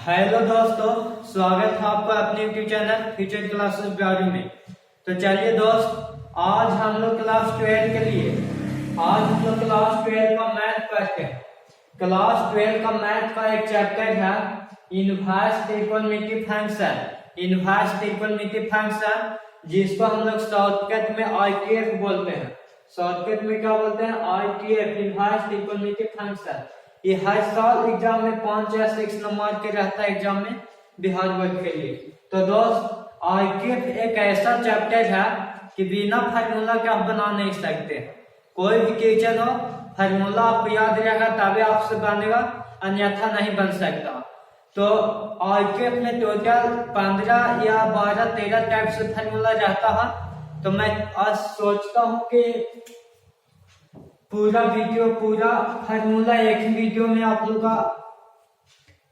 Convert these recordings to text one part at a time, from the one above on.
Hello दोस्तों, स्वागत है आपका अपने YouTube channel future classes Bihari में। तो चलिए दोस्त, आज हम लोग क्लास 12 के लिए क्लास 12 का मैथ पढ़ते हैं। क्लास 12 का मैथ का एक चैप्टर है इनवर्स त्रिकोणमिति फंक्शन। इनवर्स त्रिकोणमिति फंक्शन जिसको हम लोग शॉर्टकट में आईटीएफ बोलते हैं। शॉर्टकट में क्या बोलते हैं? आईटीएफ, इनवर्स त्रिकोणमिति फंक्शन। ये हर साल एग्जाम में 5 या 6 नंबर के रहता है एग्जाम में बिहार बोर्ड के लिए। तो दोस्त, आईटीएफ एक ऐसा चैप्टर है कि बिना फार्मूला के आप बना नहीं सकते। कोई भी क्वेश्चन हो, फार्मूला आपको याद रहेगा तभी आपसे बनेगा, अन्यथा नहीं बन सकता। तो आईटीएफ में टोटल 15 या 12, 13 टाइप से फार्मूला रहता है। तो मैं आज सोचता हूँ कि पूरा फार्मूला एक ही वीडियो में आप लोग का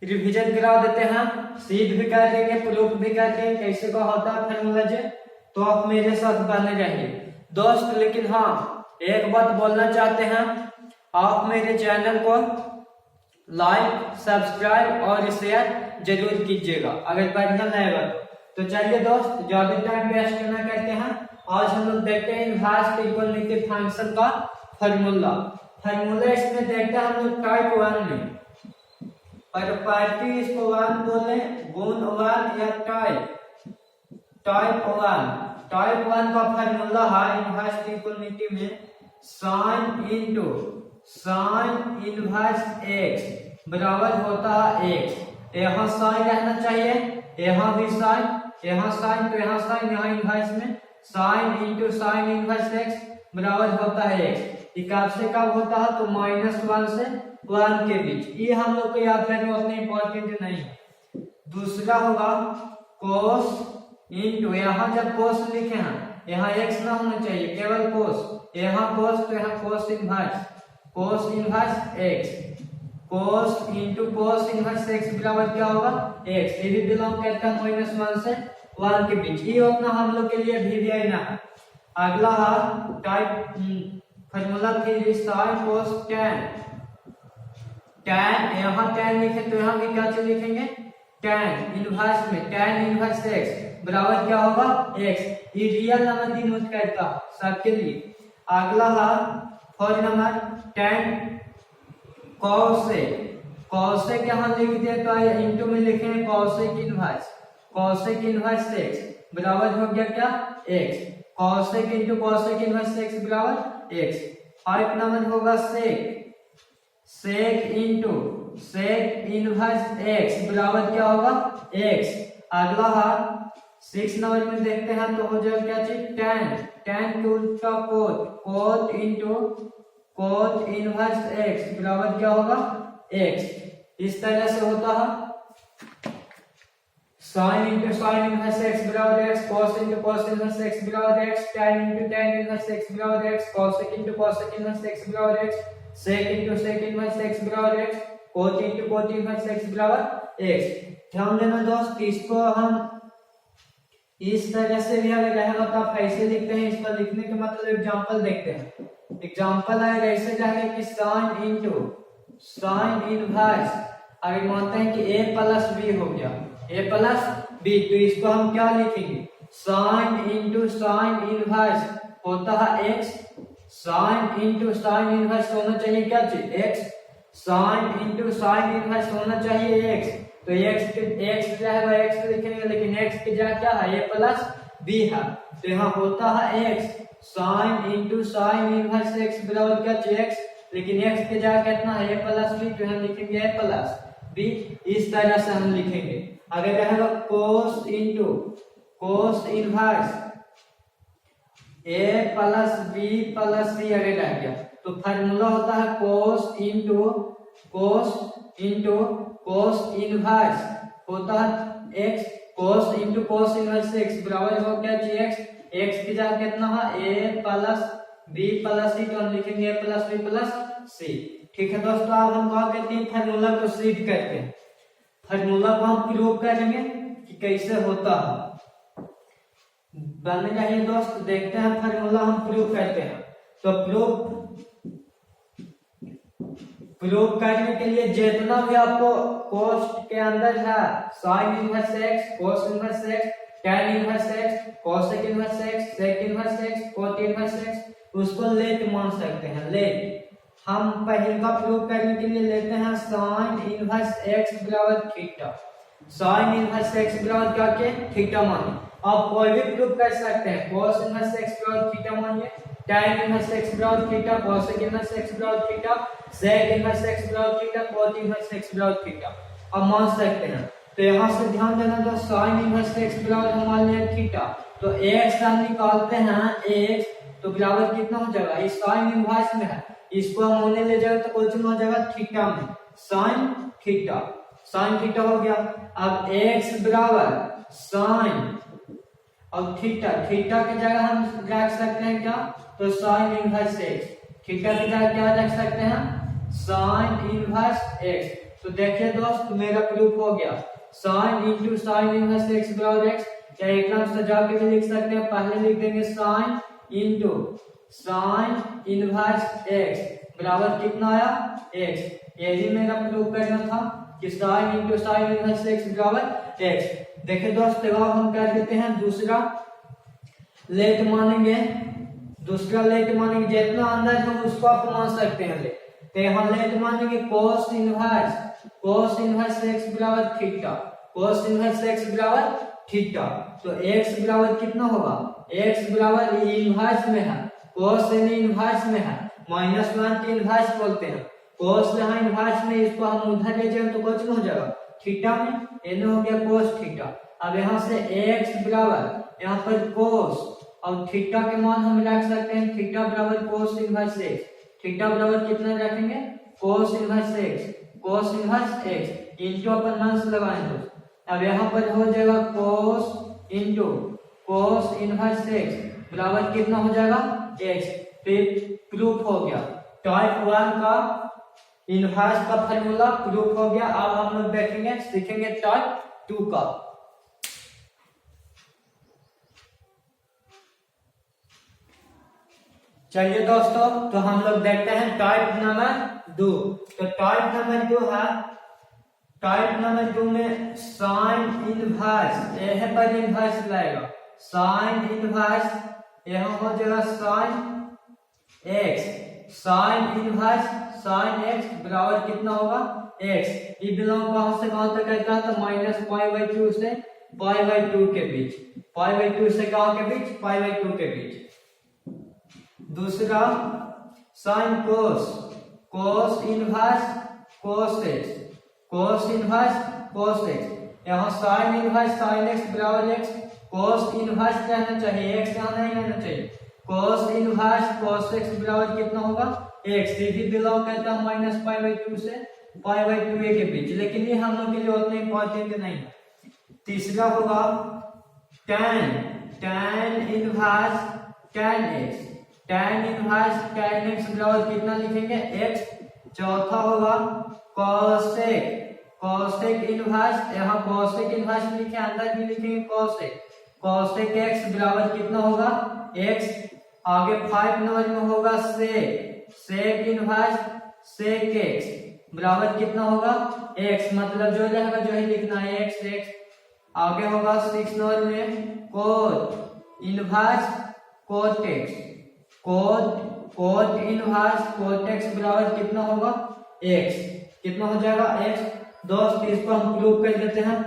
रिवीजन करा देते हैं। सीध भी कर देंगे, प्रूफ भी कर देंगे कैसे का होता है फार्मूला जे। तो आप मेरे साथ बने रहिए दोस्त। लेकिन हाँ, एक बात बोलना चाहते हैं, आप मेरे चैनल को लाइक, सब्सक्राइब और शेयर जरूर कीजिएगा अगर बढ़िया लगेगा तो। चलिए दोस्त, ज्यादा टाइम वेस्ट न करते हैं, आज हम लोग देखते हैं इनवर्स त्रिकोणमिति फंक्शन का फार्मूला इसमें देखते हैं हम लोग टाइप 1 में। प्रॉपर्टी इसको 1 बोले, गुण 1 या टाइप 1 का फार्मूला है इनवर्स त्रिकोणमिति में साइन इनवर्स एक्स बराबर होता है एक्स। यहाँ साइन रहना चाहिए, यहाँ भी साइन, यहाँ साइन तो यहाँ साइन, यहाँ इनवर्स में sign into sine inverse x बराबर होता है एक्स। कब से कब होता है? तो -1 से 1 के बीच। ये हम लोग को याद करना उतना इंपॉर्टेंट नहीं है। दूसरा होगा कोस इंटू, यहाँ जब कोस लिखे हैं यहाँ एक्स ना होना चाहिए, केवल कोस। यहाँ कोस तो यहाँ कोस इनवर्स एक्स। कोस इंटू कोस इनवर्स एक्स बराबर क्या होगा? एक्स। ये भी बिलोंग करता है -1 से 1 के बीच। ये उतना हम लोग के लिए भी ना है। अगला है type formula 3 sine cos tan. यहाँ टैन लिखे तो यहाँ भी क्या लिखेंगे? टैन इनवर्स में टैन इनवर्स एक्स बराबर क्या होगा? एक्स। ये रियल नंबर डिनोट करता सबके लिए। अगला है 4 नंबर टैन कॉसेक यहाँ लिख दिया तो इंटू में लिखेंगे कॉसेक इनवर्स एक्स बराबर हो गया क्या? X. Cosec into cosec inverse x बराबर एक्स। 5 नंबर होगा सेक इंटू सेक इनवर्स एक्स बराबर क्या होगा? एक्स। अगला है 6 नंबर में देखते हैं तो हो जाएगा क्या चीज? टैन के उल्टा cot into cot inverse x बराबर क्या होगा? एक्स। इस तरह से होता है sine into sine inverse x बराबर x, cos into cos inverse x बराबर x, tan into tan inverse x बराबर x, cosec into cosec inverse x बराबर x, sec into sec inverse x बराबर x, cot into cot inverse x बराबर x. ध्यान देना दोस्त, इसको हम इस तरह से भी अगर रहेगा तो आप ऐसे लिखते हैं। इसका लिखने का मतलब एग्जांपल देखते हैं। एग्जांपल है ऐसे जाएगा कि साइन इंटू साइन इनवर्स, अगर मानते हैं कि a प्लस b हो गया, a प्लस b, तो इसको हम क्या लिखेंगे? साइन इंटू साइन इनवर्स होता है x। Sign into sine inverse होना चाहिए क्या चीज? x। Sign into sine inverse होना चाहिए x। तो x क्या है? x लिखेंगे, लेकिन x की जगह क्या है? a प्लस b है, तो यहाँ होता है x। Sign into sine inverse x बराबर क्या चीज? x। लेकिन x की जगह कितना है? a प्लस b, तो हम लिखेंगे a प्लस b। इस तरह से हम लिखेंगे। अगर रहेगा cos into cos inverse a plus b plus c अगर रह गया तो फार्मूला होता है कोस इंटू कोस इनवर्स होता है x। कोस इंटू कोस इनवर्स x बराबर हो गया जी x। x की जगह कितना है? a plus b plus c, तो हम लिखेंगे a plus b plus c। ठीक है दोस्तों, अब हम क्या करते हैं? फार्मूला को सीध करते हैं। फार्मूला को हम प्रूव करेंगे कि कैसे होता है। बन जाइए दोस्त, देखते हैं फार्मूला हम प्रूव करते हैं। तो प्रूफ प्रूव करने के लिए जितना भी आपको कोस्ट के अंदर है sine inverse x, cos inverse X, tan inverse X, cosec inverse X, sec inverse X, cot inverse X, उसको लेट मान सकते हैं। लेट हम पहले का प्रूव करने के लिए लेते हैं साइन इनवर्स एक्स बराबर थीटा। साइन इनवर्स एक्स बराबर क्या के थीटा मानिए। आप कोई भी प्रूव कर सकते हैं। कोस इनवर्स एक्स बराबर थीटा मानिए, tan इनवर्स एक्स बराबर थीटा, कोसेक इनवर्स एक्स बराबर थीटा, सेक इनवर्स एक्स बराबर थीटा, कोट इनवर्स एक्स बराबर थीटा आप मान सकते हैं। तो यहाँ से ध्यान देना, तो साइन इनवर्स एक्स बराबर हम मान लिया थीटा, तो एक्स हम निकालते हैं एक्स, तो बराबर कितना हो जाएगा, इस साइन इनवर्स में है, इसको हम होने ले जाएगा तो क्वेश्चन हो जाएगा थीटा में साइन थीटा, साइन थीटा हो गया। अब एक्स बराबर साइन और थीटा, थीटा की जगह हम रख सकते हैं क्या, तो साइन इनवर्स एक्स, थीटा की जगह क्या रख सकते हैं, साइन इनवर्स एक्स। तो देखिए दोस्त मेरा प्रूफ हो गया, sign into sine inverse x बराबर एक्स, या एक नाम सजा के भी लिख सकते हैं, पहले लिख देंगे sign into sine inverse x बराबर कितना आया एक्स। यही मेरा प्रूफ करना था कि sign into sine inverse x बराबर एक्स। देखिए दोस्त अब हम कर देते हैं दूसरा लेट मानेंगे, दूसरा लेट मानेंगे, जितना अंदर है उसको आप मान सकते हैं लेट। तो यहाँ लेट मानेंगे कोस इनवर्स एक्स बराबर थीटा, कोस इनवर्स एक्स बराबर थीटा, तो एक्स बराबर कितना होगा, एक्स बराबर इनवर्स में है, कोस इनवर्स में है, -1 के इनवर्स बोलते हैं, कोस यहाँ इनवर्स में, इसको हम उधर ले जाए तो कुछ हो जाएगा थीटा में, एन हो गया कोस थीटा। अब यहाँ से एक्स बराबर यहाँ पर कोस और थीटा के मान हम रख सकते हैं, थीटा बराबर कोस इनवर्स एक्स, थीटा बराबर कितना रखेंगे, cos inverse x, cos inverse x into अपन माइनस लगाएंगे। अब यहाँ पर हो जाएगा cos into cos inverse x बराबर कितना हो जाएगा एक्स। फिर प्रूफ हो गया, टाइप 1 का इनवर्स का फॉर्मूला प्रूफ हो गया। अब हम लोग देखेंगे सीखेंगे टाइप 2 का। चलिए दोस्तों, तो हम लोग देखते हैं टाइप नंबर 2। तो टाइप नंबर 2 है, टाइप नंबर 2 में साइन इनवर्स, यह पर इनवर्स लाएगा, साइन इनवर्स यहाँ हो जाएगा sine x, sine inverse sine x बराबर कितना होगा एक्स। ये बिलोंग कहां से कहां तक करता है, तो -π/2 से π/2 के बीच, π/2 से कहां के बीच, π/2 के बीच। दूसरा sine cos, cos inverse cos x, cos inverse cos x, यहाँ साइन इनवर्स साइन एक्स बराबर एक्स, कोस इनवर्स रहना चाहिए, एक्स यहाँ नहीं रहना चाहिए, कोस इनवर्स कोस एक्स बराबर कितना होगा एक्स। ये भी बिलोंग करता है -π/2 से π/2 के बीच, लेकिन ये हम लोग के लिए उतना इंपॉर्टेंट नहीं है। तीसरा होगा tan inverse tan x, tan inverse tan x बराबर कितना लिखेंगे x। चौथा होगा cosec, cosec इनवर्स, यहाँ cosec इनवर्स लिखे, अंदर भी लिखेंगे cosec, cosec x बराबर कितना होगा x। आगे 5 नंबर में होगा sec, sec inverse sec x बराबर कितना होगा x, मतलब जो रहेगा जो ही लिखना है x x। आगे होगा 6 नंबर में cot inverse cot x, cot inverse cot X बराबर कितना होगा एक्स, कितना हो जाएगा एक्स। दोस्त इसको हम प्रूव कर देते हैं।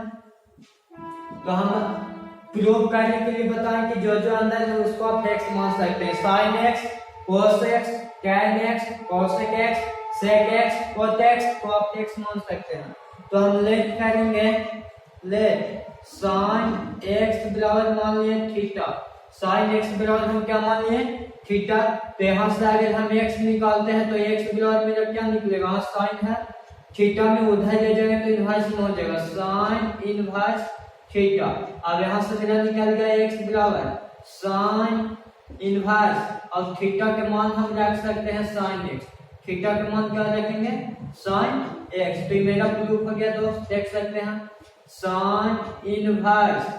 तो हम प्रूव करने के लिए बताएं कि जो जो अंदर है उसको आप एक्स मान सकते हैं, sine X, cos X, tan X, cosec X, sec X, cot X को आप एक्स मान सकते हैं। तो हम लेट करेंगे, लेट साइन एक्स बराबर मान लिए थीटा, साइन एक्स बराबर हम क्या मान लिए थीटा। तो यहाँ से अगर हम x निकालते हैं तो x बराबर मेरा क्या निकलेगा, साइन है, थीटा में उधर ले जाएंगे तो इनवर्स में हो जाएगा साइन इनवर्स थीटा। अब यहाँ से मेरा निकल गया x बराबर साइन इनवर्स और थीटा के मान हम रख सकते हैं साइन x, थीटा के मान क्या रखेंगे साइन x। तो मेरा प्रूफ हो गया दोस्त, देख सकते हैं साइन इनवर्स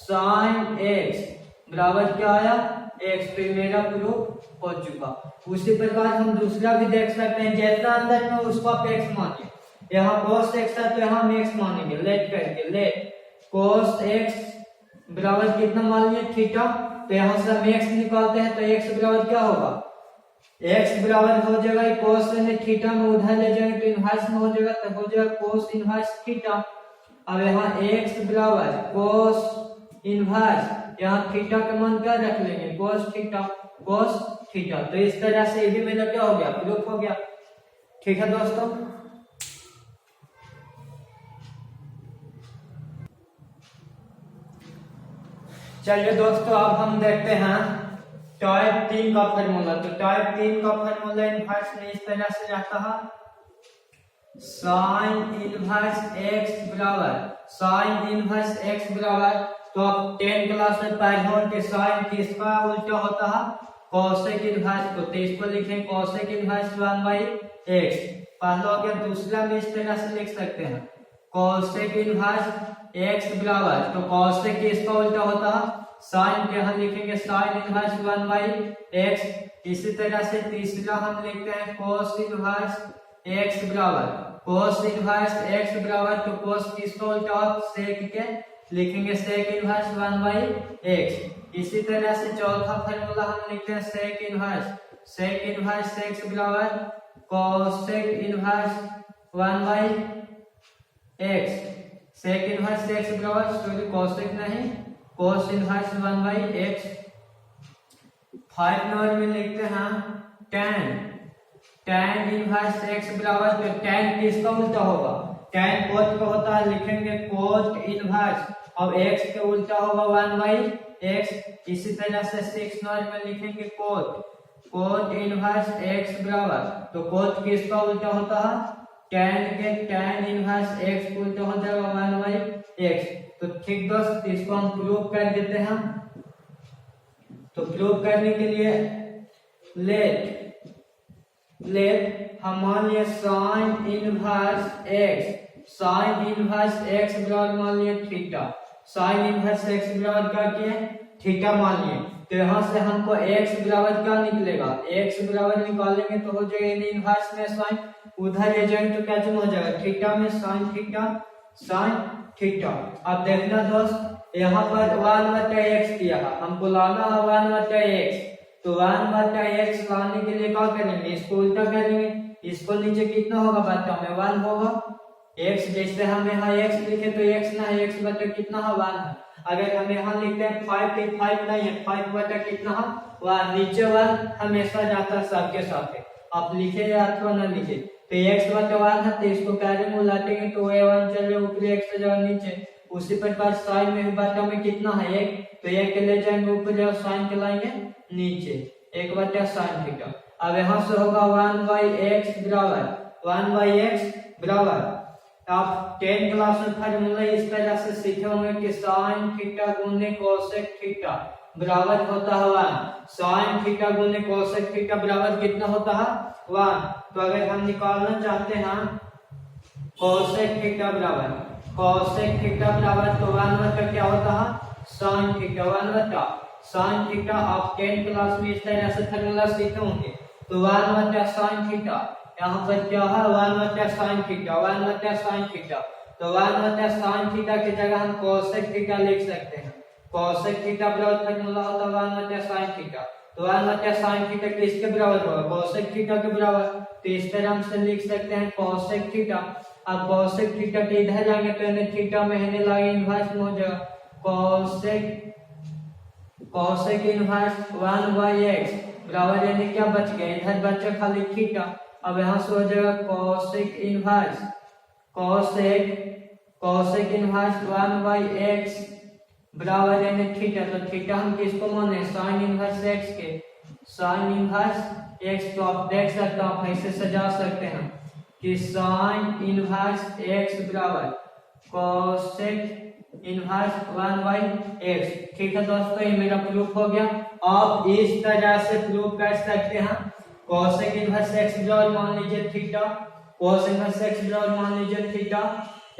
साइन x बराबर क्या आया x। तो ये मेरा प्रूफ हो चुका। उसी प्रकार हम दूसरा भी देख सकते हैं, जितना अंदर में उसको आप x मानिए। यहाँ cos x है तो यहाँ हम x मानेंगे, लेट करके लेट cos x बराबर कितना मान लिया थीटा। तो यहाँ से हम x निकालते हैं तो x बराबर क्या होगा, x बराबर हो जाएगा cos ने थीटा में उधर ले जाएंगे तो इनवर्स में हो जाएगा, तो हो जाएगा cos इनवर्स थीटा। अब यहाँ x बराबर cos इनवर्स, यहाँ थीटा का मान क्या रख लेंगे cos थीटा। तो इस तरह से ये भी मेरा क्या हो गया, प्रूफ हो गया। ठीक है दोस्तों, चलिए दोस्तों अब हम देखते हैं टाइप 3 का फार्मूला। तो टाइप 3 का फार्मूला इनवर्स में इस तरह से रहता है, साइन इनवर्स x बराबर साइन इनवर्स x बराबर, तो आप 10 क्लास में पढ़े हो कि साइन किसका उल्टा होता है, कोसेक इनवर्स को। तो इसको लिखें कोसेक इनवर्स 1/x पहला हो गया। दूसरा में इस तरह से लिख सकते हैं कोसेक इनवर्स x बराबर, तो कोसेक किसका उल्टा होता है, साइन के, हम लिखेंगे साइन इनवर्स 1/x। इसी तरह से तीसरा हम लिखते हैं कोस इनवर्स x बराबर, कोस इनवर्स x बराबर, तो कोस किसका उल्टा होगा, सेक के, लिखेंगे सेक इनवर्स 1/x। इसी तरह से चौथा फार्मूला हम लिखते हैं सेक इनवर्स x बराबर cosec inverse 1/x। Sec inverse x बराबर, सॉरी कोसेक नहीं, कोस इनवर्स 1/x। 5 नंबर में लिखते हैं tan इनवर्स x बराबर, तो tan किसका उल्टा होगा, tan कोट का होता है, लिखेंगे कोट इनवर्स, अब x के उल्टा होगा 1/x। इसी तरह से 6 नंबर में लिखेंगे कोट इनवर्स x बराबर, तो कोट किसका उल्टा होता है, tan के, tan इनवर्स x को उल्टा हो जाएगा 1/x। तो ठीक दोस्त, इसको हम प्रूव कर देते हैं। तो प्रूव करने के लिए लेट हम मान लिया साइन इनवर्स x बराबर मान लिया थीटा, साइन इनवर्स x बराबर क्या किया, थीटा मान लिए। तो यहाँ से हमको x बराबर क्या निकलेगा, x बराबर निकालेंगे तो हो जाएगा इनवर्स में साइन, उधर ले जाएंगे तो क्या हो जाएगा थीटा में साइन थीटा। अब देखना दोस्त, यहाँ पर 1/x दिया है, हमको लाना है 1/x। तो 1/x लाने के लिए क्या करेंगे, इसको उल्टा करेंगे, इसको नीचे कितना होगा बटा में 1 होगा, x जैसे हम यहाँ x लिखे तो x ना है, x बटा कितना है 1 है। अगर हम यहाँ लिखते हैं 5 तो 5 नहीं है, 5 बटा कितना है 1, नीचे 1 हमेशा जाता है सबके साथ, आप लिखे या अथवा ना लिखे। तो x बटा 1 है, तो इसको कैरी में उलटेंगे तो ये 1 चले ऊपर, x जगह नीचे। उसी प्रकार साइन में बटा में कितना है 1, तो 1 ले जाएंगे ऊपर और साइन के लाएंगे नीचे, 1 बटा साइन थीटा। अब यहाँ से होगा 1/x बराबर, आप 10 क्लास में फार्मूला इस तरह से सीखे होंगे कि साइन थीटा गुने कोसेक थीटा बराबर होता है 1। साइन थीटा गुने कोसेक थीटा बराबर कितना होता है 1। तो अगर हम निकालना चाहते हैं कोसेक थीटा बराबर तो 1 बटा क्या होता है साइन थीटा, 1 बटा साइन थीटा। आप 10 क्लास में इस तरह से फार्मूला सीखे होंगे। तो 1 बटा साइन थीटा, यहाँ पर क्या है 1 बटा साइन थीटा, 1 बटा साइन थीटा। तो 1 बटा साइन थीटा की जगह हम कोसेक थीटा लिख सकते हैं, कोसेक थीटा बराबर फार्मूला होता है 1 बटा साइन थीटा। तो 1 बटा साइन थीटा किसके बराबर होगा, कोसेक थीटा के बराबर। तो इस तरह से लिख सकते हैं कोसेक थीटा। अब कोसेक थीटा के इधर जाएंगे तो इन्हें थीटा में रहने लगे इनवर्स में हो जाएगा कोसेक इनवर्स 1/x बराबर, यानी क्या बच गया, इधर बचा खाली थीटा। अब यहाँ से हो जाएगा कोसेक इनवर्स 1/x बराबर यानी थीटा। तो थीटा हम किसको माने, साइन इनवर्स x के, साइन इनवर्स x। तो आप देख सकते हो, आप ऐसे सजा सकते हैं कि साइन इनवर्स x बराबर कोसेक इनवर्स 1/x। ठीक है दोस्तों, ये मेरा प्रूफ हो गया। आप इस तरह से प्रूफ कर सकते हैं, कोसेक इनवर्स x बराबर मान लीजिए थीटा, कोस इनवर्स x बराबर मान लीजिए थीटा।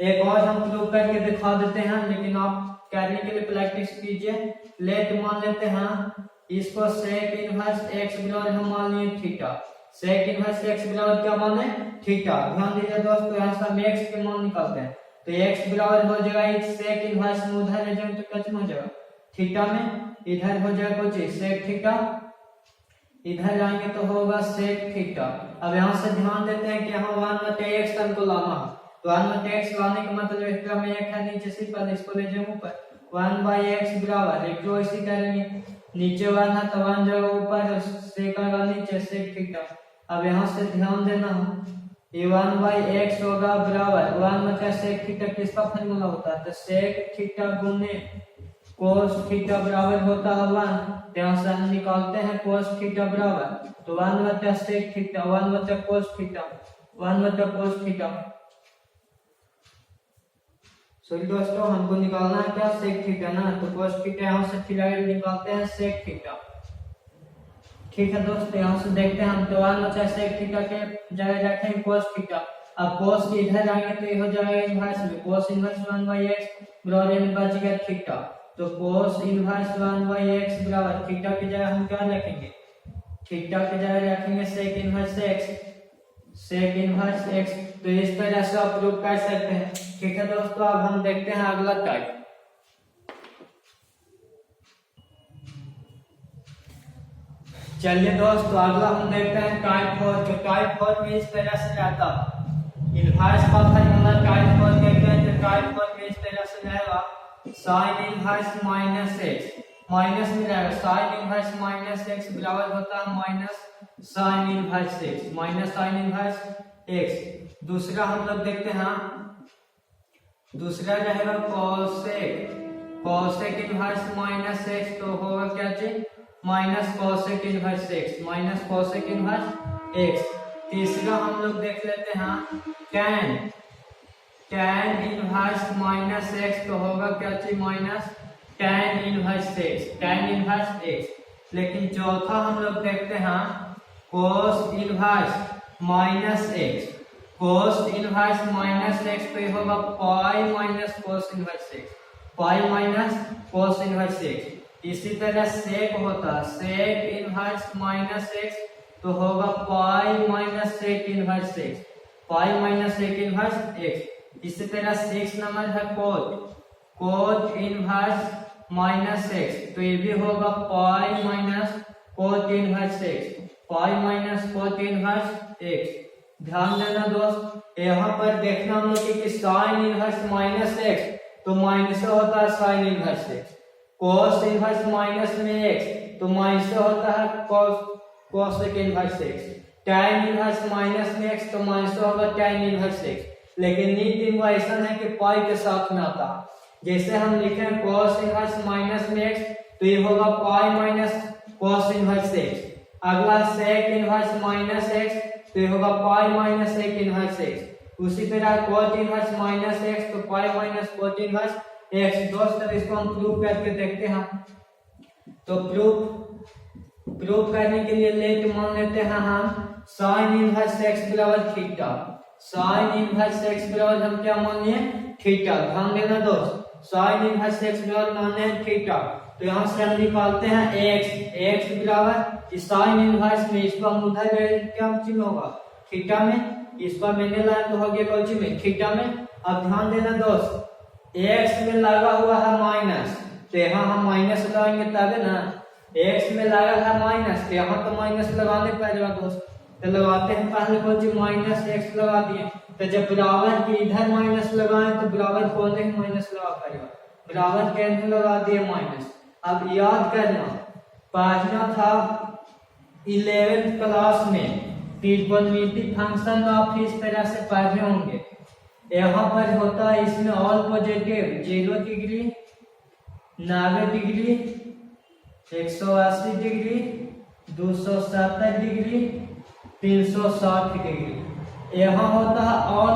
एक और हम प्रूफ करके दिखा देते हैं, लेकिन आप करने के लिए प्रैक्टिस कीजिए। लेट मान लेते हैं इसको सेक इनवर्स एक्स बराबर हम मान लिए थीटा। सेक इनवर्स एक्स बराबर क्या माने थीटा। ध्यान दीजिए दोस्तों यहाँ से हम एक्स के मान निकालते हैं तो एक्स बराबर हो जाएगा सेक इनवर्स में उधर है जब तो क्या हो जाएगा थीटा में, इधर हो जाएगा कुछ सेक थीटा, इधर जाएंगे तो होगा सेक थीटा। अब यहाँ से ध्यान देते हैं कि यहाँ 1/x हमको लाना है तो 1/x लाने का मतलब एक्स्ट्रा में एक है नीचे से पहले इसको ले जाए ऊपर 1/x बराबर एक तो इसी करेंगे नीचे 1 है तो 1 जगह ऊपर सेक आएगा नीचे सेक थीटा। अब यहाँ से ध्यान देना है ये 1/x होगा बराबर 1 मतलब सेक थीटा किसका फॉर्मूला होता है तो सेक थीटा गुने कोस थीटा बराबर होता है 1। यहाँ से हम निकालते हैं कोस थीटा बराबर तो 1 बटा सेक थीटा 1 बटा कोस थीटा 1 बटा कोस थीटा। सॉरी दोस्तों हमको निकालना है क्या सेक थीटा ना तो कोस थीटा यहाँ से फिर निकालते हैं सेक थीटा। ठीक है दोस्तों यहाँ से देखते हैं हम तो 1 बचा सेक थीटा के जगह रखेंगे कोस थीटा। अब कोस के इधर आएंगे तो ये हो जाएगा इनवर्स में कोस इनवर्स 1/x बराबर में बच गया थीटा तो कोस इनवर्स 1/x बराबर थीटा की जगह हम क्या रखेंगे थीटा की जगह रखेंगे sec inverse x sec inverse x। तो इस तरह से आप प्रूव कर सकते हैं। ठीक है दोस्तों अब हम देखते हैं अगला टाइप। चलिए दोस्तों अगला हम देखते हैं टाइप 4। तो टाइप 4 में इस तरह से रहता है इनवर्स का फॉर्मूला टाइप 4 कहते हैं तो टाइप 4 में इस तरह से रहेगा sine inverse minus x minus में रहेगा साइन इनवर्स माइनस एक्स बराबर होता है minus sign inverse x minus sign inverse x. दूसरा हम लोग देखते हैं दूसरा रहेगा कोसेक इनवर्स माइनस एक्स तो होगा क्या चीज minus cosec inverse x minus cosec inverse x. तीसरा हम लोग देख लेते हैं tan इनवर्स माइनस एक्स तो होगा क्या चीज माइनस tan इनवर्स एक्स। लेकिन चौथा हम लोग देखते हैं cos inverse minus x cos inverse minus X तो ये होगा pi minus cos inverse X pi minus cos inverse X. इसी तरह सेक होता है सेक इनवर्स माइनस एक्स तो होगा pi minus sec inverse X pi minus sec inverse X. इसी तरह 6 नंबर है कोट इनवर्स माइनस एक्स तो ये भी होगा pi minus cot inverse X pi minus cot inverse x. ध्यान देना दोस्त यहाँ पर देखना हम लोग कि साइन इनवर्स माइनस एक्स तो माइनस होता है sine inverse x cos inverse minus में एक्स तो माइनस होता है cosec inverse X tan inverse minus में एक्स तो माइनस होगा tan इनवर्स एक्स। लेकिन नीट इन्वर्सन है कि पाई के साथ में आता है जैसे हम लिखे cos इनवर्स माइनस में x तो ये होगा pi minus cos inverse x। अगला sec इनवर्स माइनस x तो ये होगा pi minus sec inverse x। उसी तरह cot इनवर्स माइनस x तो pi minus cot inverse x। दोस्तों इसको हम प्रूव करके देखते हैं तो प्रूव करने के लिए लेट मान लेते हैं हम sin इनवर्स x बराबर थीटा साइन इनवर्स x बराबर हम क्या मान लिए थीटा। ध्यान देना दोस्त साइन इनवर्स x बराबर माने हैं थीटा तो यहाँ से हम निकालते हैं x बराबर साइन इनवर्स में इसको हम उधर क्या चिन्ह होगा थीटा में इसको मैंने लाया तो हो गया कौन सी में थीटा में। अब ध्यान देना दोस्त x में लगा हुआ है माइनस तो यहाँ हम माइनस लगाएंगे तब ना x में लगा है माइनस तो यहाँ तो माइनस लगाने पड़ेगा दोस्त तो लगाते हैं पहले कौन माइनस एक्स लगा दिए तो जब बराबर के इधर माइनस लगाए तो बराबर कौन माइनस लगा करेगा बराबर के अंदर लगा दिए माइनस। अब याद करना पढ़ना था 11th क्लास में ट्रिग्नोमेट्री फंक्शन आप इस तरह से पढ़े होंगे। यहाँ पर होता है इसमें all positive 0 degree 90 degree 180 degree 270 degree 360 degree. यहाँ होता है ऑल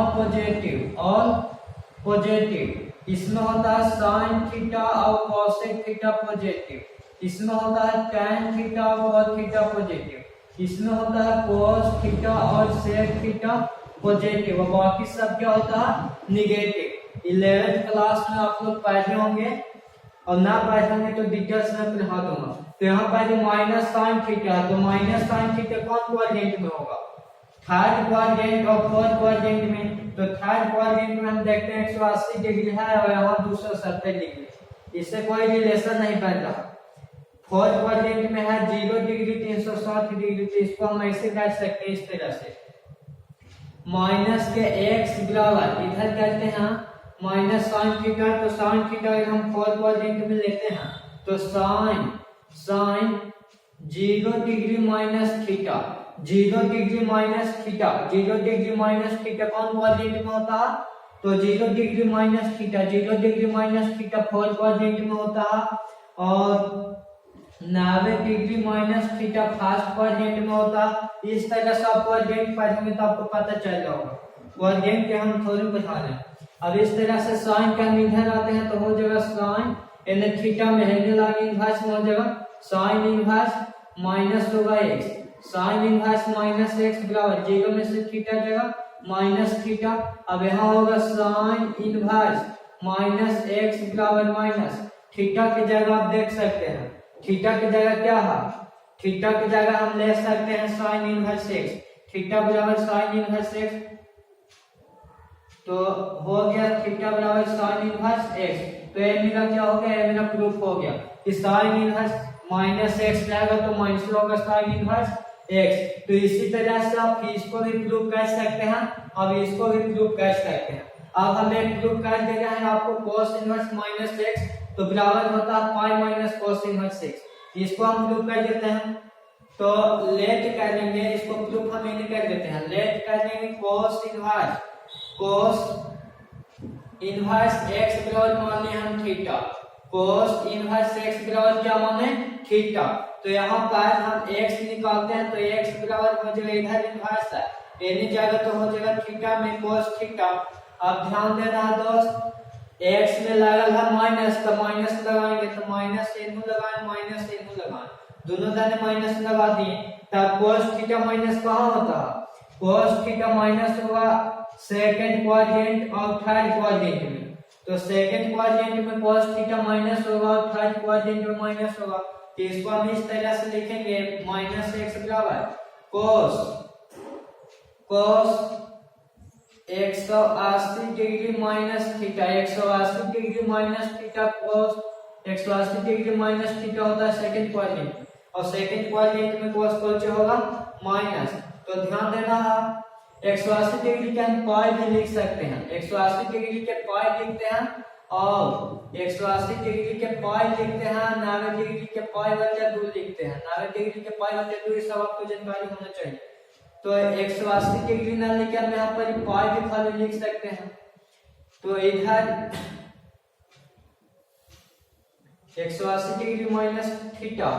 पॉजिटिव इसमें होता है साइन थीटा और कोसेक थीटा पॉजिटिव इसमें होता है tan थीटा और cos थीटा पॉजिटिव इसमें होता है cos थीटा और sec थीटा पॉजिटिव और बाकी सब क्या होता है निगेटिव। 11th क्लास में आप लोग पढ़े होंगे और ना पहचाने तो डिटेल्स में पढ़ा दूंगा। तो यहाँ पहले माइनस साइन थीटा, तो माइनस साइन थीटा कौन क्वाड्रेंट में होगा? थर्ड क्वाड्रेंट और फोर्थ क्वाड्रेंट में। तो थर्ड क्वाड्रेंट में हम देखते हैं 180 डिग्री है और यहाँ 270 डिग्री, इससे कोई रिलेशन नहीं बन रहा। फोर्थ क्वाड्रेंट में है 0 डिग्री 360 डिग्री, तो इसको हम ऐसे कर सकते हैं इस तरह से, माइनस के x बराबर इधर करते हैं माइनस साइन थीटा, तो साइन थीटा अगर हम फोर्थ क्वाड्रेंट में लेते हैं तो sine 0 degree minus theta, 0 degree minus theta, 0 degree minus theta कौन क्वाड्रेंट में होता है? तो 0 degree minus theta, 0 degree minus theta fourth quadrant में होता है, और 90 degree minus theta first quadrant में होता है। इस तरह से आप क्वाड्रेंट पढ़ेंगे तो आपको पता चल जाएगा। क्वाड्रेंट के हम थोड़ी बता रहे हैं। अब इस तरह से साइन का हम इधर आते हैं तो हो जाएगा साइन यानी थीटा में है लागे इनवर्स में हो जाएगा साइन इनवर्स माइनस होगा x, sine inverse minus x बराबर 0 में से थीटा जगह माइनस थीटा। अब यहाँ होगा साइन इनवर्स माइनस x बराबर माइनस थीटा की जगह आप देख सकते हैं, थीटा की जगह क्या है? थीटा की जगह हम ले सकते हैं साइन इनवर्स x, थीटा बराबर साइन इनवर्स x, तो हो गया थीटा बराबर साइन इनवर्स x। तो ये मेरा क्या हो गया? ये मेरा प्रूफ हो गया कि साइन इनवर्स माइनस x जाएगा तो माइनस होगा साइन इनवर्स x। तो इसी तरह से आप इसको भी प्रूफ कर सकते हैं, अब इसको भी प्रूफ कर सकते हैं। अब हम एक प्रूफ कर दे रहे हैं आपको cos इनवर्स माइनस x तो बराबर होता है pi minus cos inverse x। इसको हम प्रूफ कर देते हैं, तो लेट कर लेंगे इसको प्रूफ हम नहीं कर देते हैं, लेट कर लेंगे cos इनवर्स x बराबर मान लिया हम थीटा, cos इनवर्स x बराबर क्या माने? थीटा। तो यहाँ पर हम x निकालते हैं तो x बराबर हो जाएगा इधर इनवर्स है यानी जाएगा तो हो जाएगा थीटा में cos थीटा। अब ध्यान देना दोस्त, x में लगल है माइनस तो माइनस लगाएंगे तो माइनस इनहु लगाएं माइनस इनहु लगाएं, दोनों दाने माइनस लगा दिए, तब cos थीटा माइनस कहाँ होता है? cos थीटा माइनस होगा सेकंड क्वाड्रेंट और थर्ड क्वाड्रेंट में। तो सेकंड क्वाड्रेंट में cos थीटा माइनस होगा और थर्ड क्वाड्रेंट में माइनस होगा, तो इसको हम इस तरह से लिखेंगे माइनस x बराबर cos 180 degree minus theta, 180 degree minus theta cos 180 degree minus theta होता है सेकंड क्वाड्रेंट, और सेकंड क्वाड्रेंट में cos कौन होगा? माइनस। तो ध्यान देना 180 डिग्री के हम पाई भी लिख सकते हैं, 180 डिग्री के पाई लिखते हैं और 180 डिग्री के पाई लिखते हैं, 90 डिग्री के पाई बटे 2 लिखते हैं, 90 डिग्री के पाई बटे 2 ये सब आपको जानकारी होना चाहिए। तो 180 डिग्री ना लिखे हम यहाँ पर पाई भी खाली लिख सकते हैं, तो इधर 180 डिग्री माइनस थीटा